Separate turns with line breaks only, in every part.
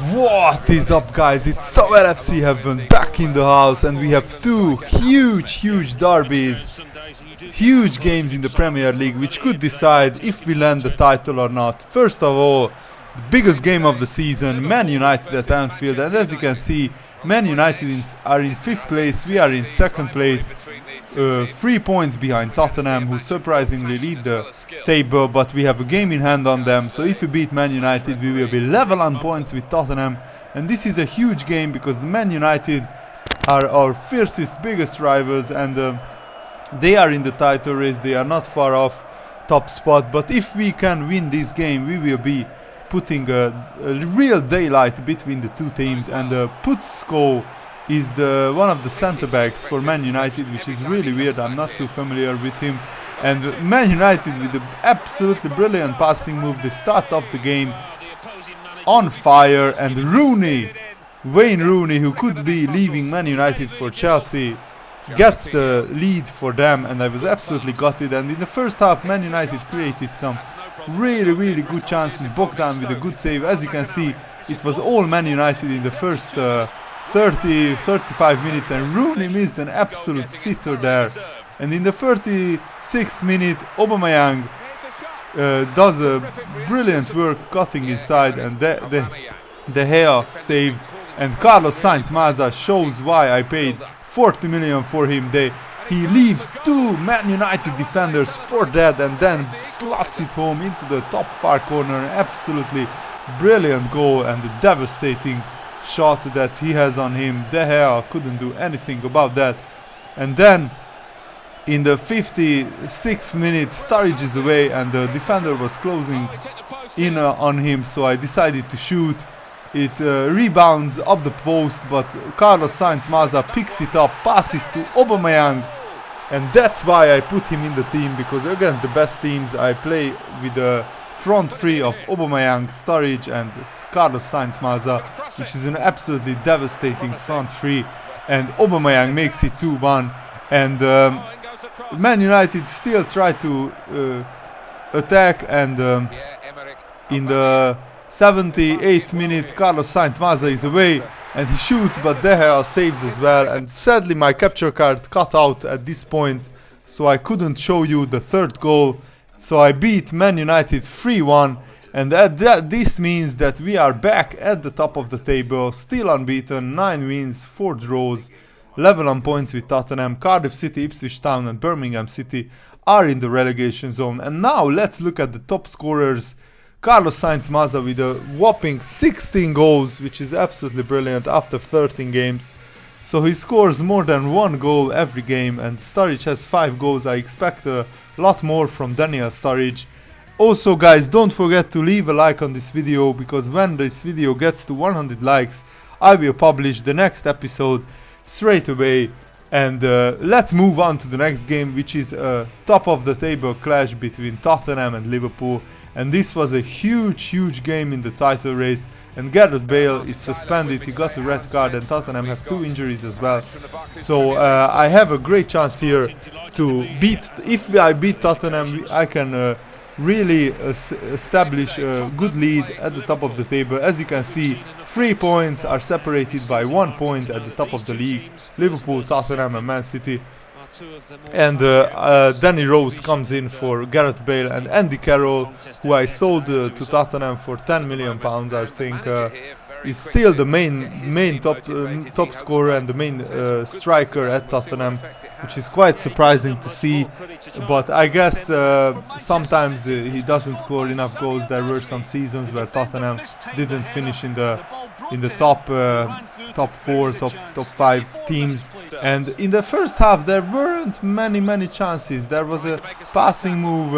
What is up, guys? It's Tower FC Heaven back in the house, and we have two huge derbies, huge games in the Premier League which could decide if we land the title or not. First of all, the biggest game of the season, Man United at Anfield, and as you can see, Man United are in 5th place, we are in 2nd place, 3 points behind Tottenham, who surprisingly lead the table, but we have a game in hand on them. So if we beat Man United, we will be level on points with Tottenham, and this is a huge game because the Man United are our fiercest, biggest rivals, and they are in the title race. They are not far off top spot, but if we can win this game, we will be putting a real daylight between the two teams. And Putzko is one of the center backs for Man United, which is really weird. I'm not too familiar with him. And Man United with the absolutely brilliant passing move, they start off the game on fire, and Wayne Rooney, who could be leaving Man United for Chelsea, gets the lead for them, and I was absolutely gutted. And in the first half, Man United created some really good chances. Bogdan with a good save. As you can see, it was all Man United in the first 30-35 minutes, and Rooney missed an absolute sitter there. And in the 36th minute, Aubameyang does a brilliant work cutting inside, and De Gea saved. And Carlos Sainz-Maza shows why I paid 40 million for him. He leaves two Man United defenders for dead and then slots it home into the top far corner. Absolutely brilliant goal, and a devastating shot that he has on him. De Gea couldn't do anything about that. And then in the 56th minute, Sturridge is away and the defender was closing in on him, so I decided to shoot. It rebounds up the post, but Carlos Sainz-Maza picks it up, passes to Aubameyang, and that's why I put him in the team, because against the best teams I play with the front three of Aubameyang, Sturridge and Carlos Sainz-Maza, which is an absolutely devastating front three, and Aubameyang makes it 2-1, and Man United still try to attack, and in the 78th minute, Carlos Sainz-Maza is away and he shoots, but De Gea saves as well. And sadly, my capture card cut out at this point, so I couldn't show you the third goal. So I beat Man United 3-1, and this means that we are back at the top of the table, still unbeaten, 9 wins, 4 draws, level on points with Tottenham. Cardiff City, Ipswich Town and Birmingham City are in the relegation zone. And now let's look at the top scorers. Carlos Sainz-Maza with a whopping 16 goals, which is absolutely brilliant after 13 games. So he scores more than 1 goal every game, and Sturridge has 5 goals. I expect a lot more from Daniel Sturridge. Also, guys, don't forget to leave a like on this video, because when this video gets to 100 likes, I will publish the next episode straight away. And let's move on to the next game, which is a top of the table clash between Tottenham and Liverpool. And this was a huge game in the title race, and Gareth Bale is suspended. He got a red card, and Tottenham have 2 injuries as well. So I have a great chance here to beat. If I beat Tottenham, I can really establish a good lead at the top of the table. As you can see, 3 points are separated by 1 point at the top of the league: Liverpool, Tottenham and Man City. And Danny Rose comes in for Gareth Bale, and Andy Carroll, who I sold to Tottenham for £10 million, I think, is still the main top scorer and the main striker at Tottenham, which is quite surprising to see. But I guess sometimes he doesn't score enough goals. There were some seasons where Tottenham didn't finish in the top 4, top 5 teams. And in the first half there weren't many chances. There was a passing move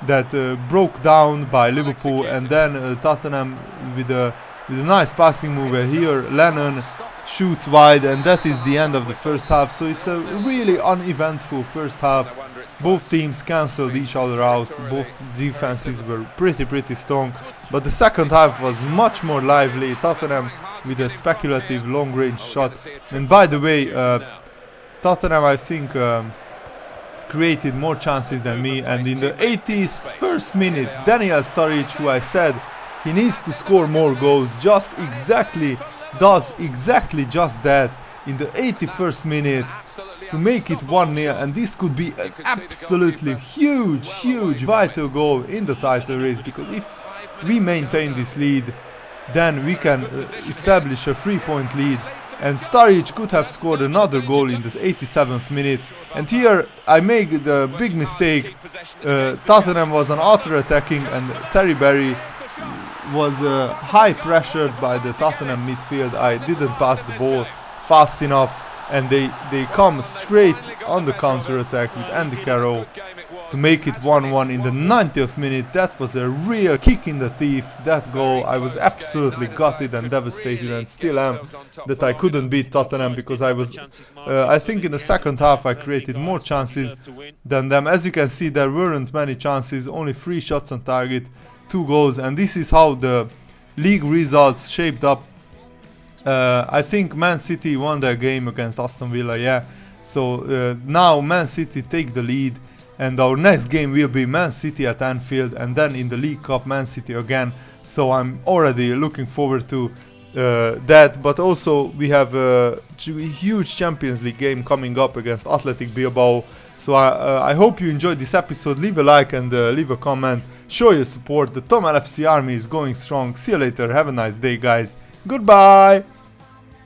that broke down by Liverpool, and then Tottenham with a nice passing move here. Lennon shoots wide, and that is the end of the first half. So it's a really uneventful first half. Both teams cancelled each other out. Both defenses were pretty strong, but the second half was much more lively. Tottenham with a speculative long-range shot. And by the way, Tottenham, I think, created more chances than me. And in the 81st minute, Daniel Sturridge, who I said He needs to score more goals, just exactly just that in the 81st minute to make it 1-0, and this could be an absolutely huge vital goal in the title race, because if we maintain this lead, then we can establish a 3-point lead. And Sturridge could have scored another goal in this 87th minute, and here I make the big mistake. Tottenham was on outer-attacking, and Terry Berry was high pressured by the Tottenham midfield. I didn't pass the ball fast enough, and they come straight on the counter-attack with Andy Carroll to make it 1-1 in the 90th minute. That was a real kick in the teeth, that goal. I was absolutely gutted and devastated, and still am, that I couldn't beat Tottenham, because I think in the second half I created more chances than them. As you can see, there weren't many chances, only 3 shots on target, 2 goals, and this is how the league results shaped up. I think Man City won their game against Aston Villa, yeah. So now Man City take the lead, and our next game will be Man City at Anfield, and then in the League Cup Man City again. So I'm already looking forward to that, but also we have a huge Champions League game coming up against Athletic Bilbao. So I hope you enjoyed this episode. Leave a like and leave a comment. Show your support. The Tom LFC army is going strong. See you later. Have a nice day, guys. Goodbye.